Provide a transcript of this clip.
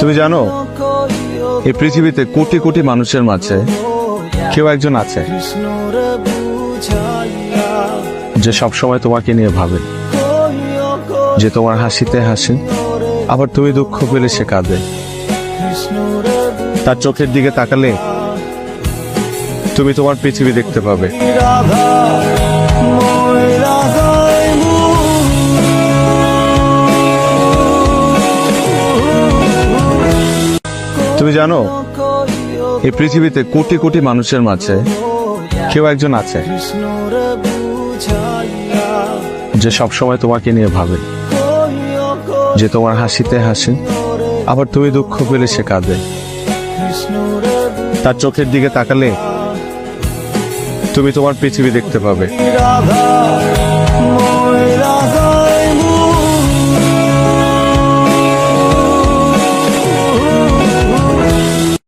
তুমি জানো এই পৃথিবীতে কোটি কোটি মানুষের মাঝে কেউ একজন আছে যে সবসময় তোমাকে নিয়ে ভাবে, যে তোমার হাসিতে হাসে, আবার তুমি দুঃখ পেলে সে কাঁদে। তার চোখের দিকে তাকালে তুমি তোমার পৃথিবী দেখতে পাবে। তুমি জানো এই পৃথিবীতে কোটি কোটি মানুষের মাঝে কেউ একজন আছে যে সবসময় তোমাকে নিয়ে ভাবে, যে তোমার হাসিতে হাসে, আবার তুমি দুঃখ পেলে সে কাঁদে। তার চোখের দিকে তাকালে তুমি তোমার পৃথিবী দেখতে পাবে।